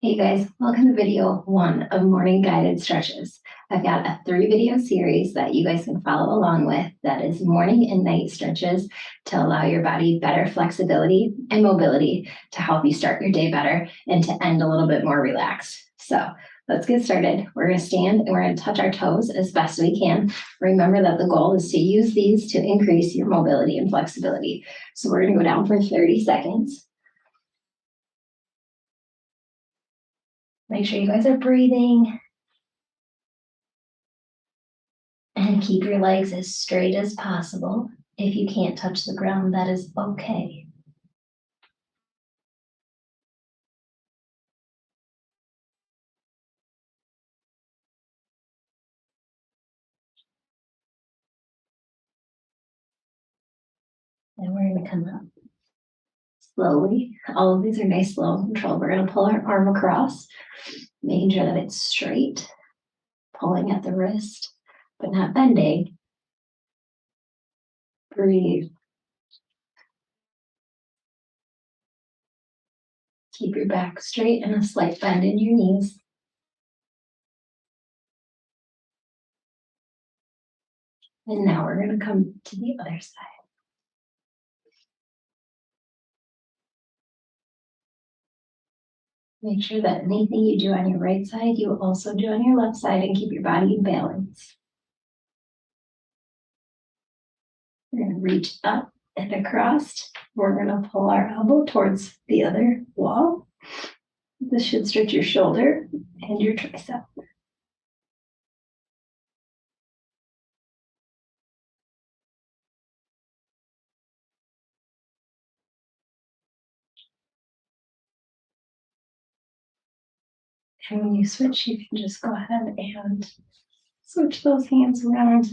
Hey guys, welcome to video 1 of morning guided stretches. I've got a 3-video series that you guys can follow along with that is morning and night stretches to allow your body better flexibility and mobility to help you start your day better and to end a little bit more relaxed. So let's get started. We're going to stand and we're going to touch our toes as best we can. Remember that the goal is to use these to increase your mobility and flexibility. So we're going to go down for 30 seconds. Make sure you guys are breathing. And keep your legs as straight as possible. If you can't touch the ground, that is okay. And we're going to come up slowly. All of these are nice, slow and controlled. We're going to pull our arm across, making sure that it's straight, pulling at the wrist, but not bending. Breathe. Keep your back straight and a slight bend in your knees. And now we're going to come to the other side. Make sure that anything you do on your right side, you also do on your left side and keep your body in balance. We're going to reach up and across. We're going to pull our elbow towards the other wall. This should stretch your shoulder and your tricep. And when you switch, you can just go ahead and switch those hands around.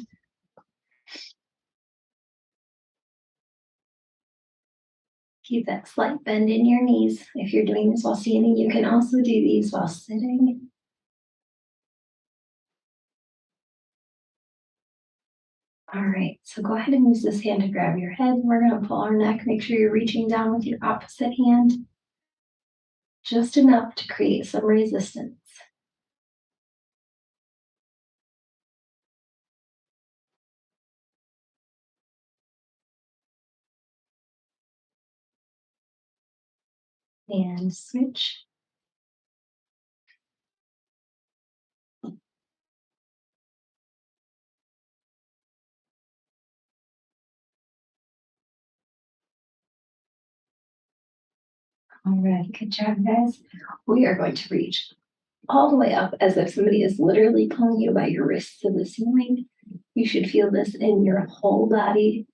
Keep that slight bend in your knees. If you're doing this while standing, you can also do these while sitting. All right, so go ahead and use this hand to grab your head. We're going to pull our neck. Make sure you're reaching down with your opposite hand, just enough to create some resistance. And switch. All right, good job, guys. We are going to reach all the way up as if somebody is literally pulling you by your wrists to the ceiling. You should feel this in your whole body.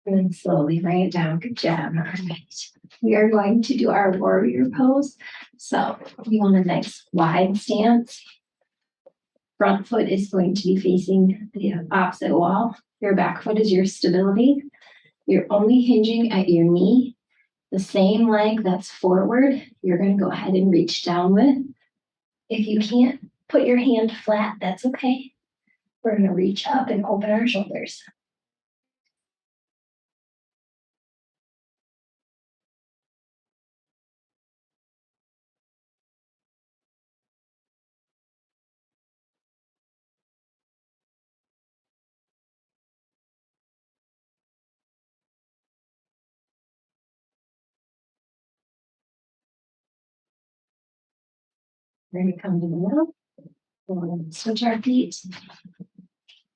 And then slowly bring it down. Good job. All right. We are going to do our warrior pose. So we want a nice wide stance. Front foot is going to be facing the opposite wall. Your back foot is your stability. You're only hinging at your knee. The same leg that's forward, you're going to go ahead and reach down with. If you can't put your hand flat, that's okay. We're going to reach up and open our shoulders. We're going to come to the middle. We're going to switch our feet,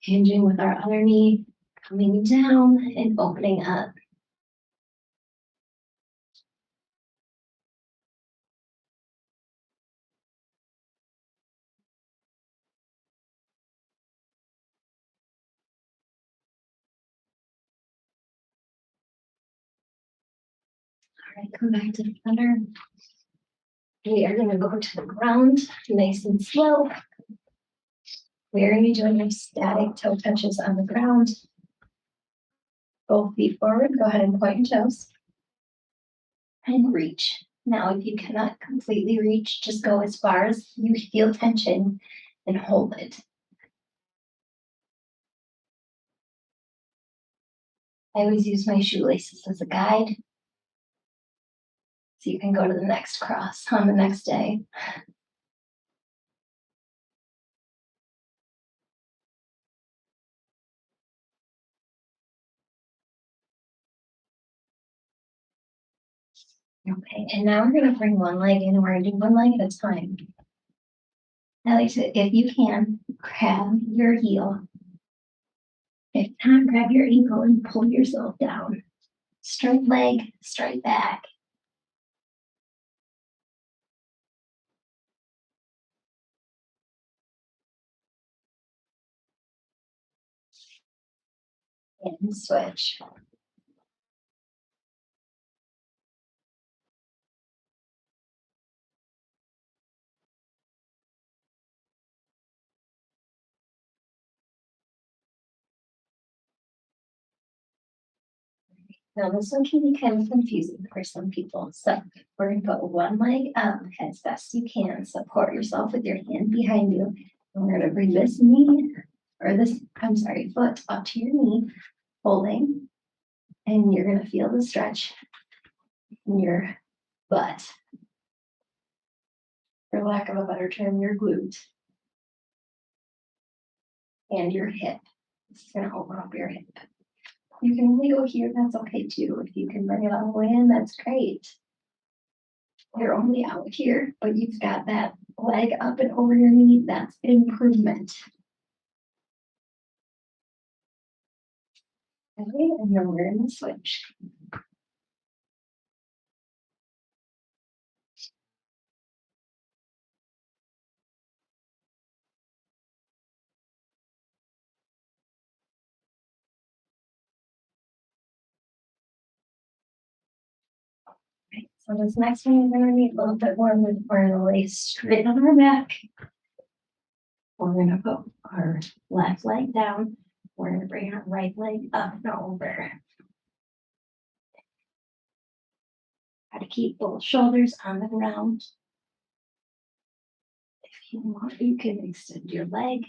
hinging with our other knee, coming down and opening up. All right, come back to the center. We are going to go to the ground, nice and slow. We are going to be doing our static toe touches on the ground. Both feet forward. Go ahead and point your toes. and reach. Now, if you cannot completely reach, just go as far as you feel tension and hold it. I always use my shoelaces as a guide. So you can go to the next cross on the next day. Okay, and now we're gonna bring one leg in. We're gonna do one leg at a time. I like to, if you can, grab your heel. If not, grab your ankle and pull yourself down. Straight leg, straight back. And switch. Now this one can be kind of confusing for some people. So we're gonna put one leg up as best you can. Support yourself with your hand behind you. And we're gonna bring this knee, or this, I'm sorry, foot up to your knee, holding. And you're gonna feel the stretch in your butt. For lack of a better term, your glute. And your hip. This is gonna open up your hip. You can only go here, that's okay too. If you can bring it all the way in, that's great. You're only out here, but you've got that leg up and over your knee, that's improvement. Okay, and then we're gonna switch. Right, so this next one, you're gonna need a little bit more movement. We're gonna lay straight on our back. We're gonna put our left leg down. We're gonna bring our right leg up and over. Try to keep both shoulders on the ground. If you want, you can extend your leg.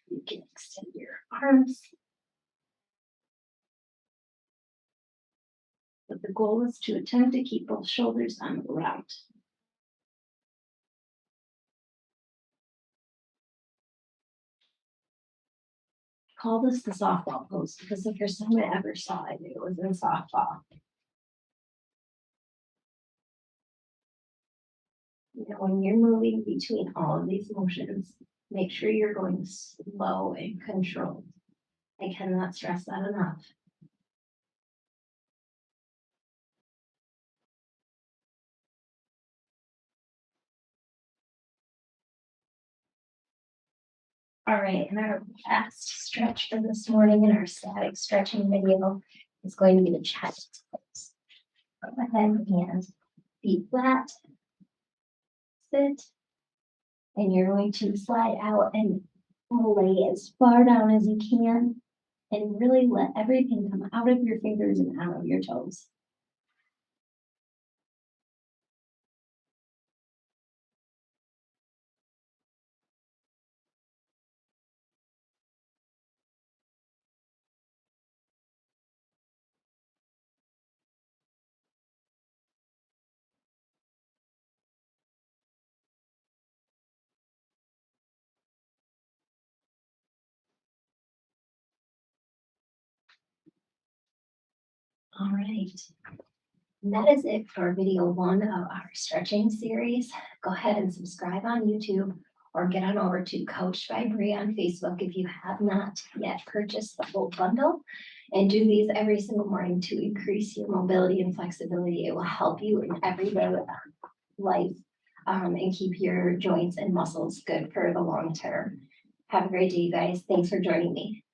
You can extend your arms. But the goal is to attempt to keep both shoulders on the ground. I call this the softball pose because the first time I ever saw it, it was in softball. You know, when you're moving between all of these motions, make sure you're going slow and controlled. I cannot stress that enough. All right, and our last stretch for this morning in our static stretching video is going to be the chest pose. Go ahead and feet flat, sit, and you're going to slide out and lay as far down as you can and really let everything come out of your fingers and out of your toes. All right. And that is it for video one of our stretching series. Go ahead and subscribe on YouTube or get on over to Coached by Bree on Facebook if you have not yet purchased the full bundle. And do these every single morning to increase your mobility and flexibility. It will help you in everyday life and keep your joints and muscles good for the long term. Have a great day, guys. Thanks for joining me.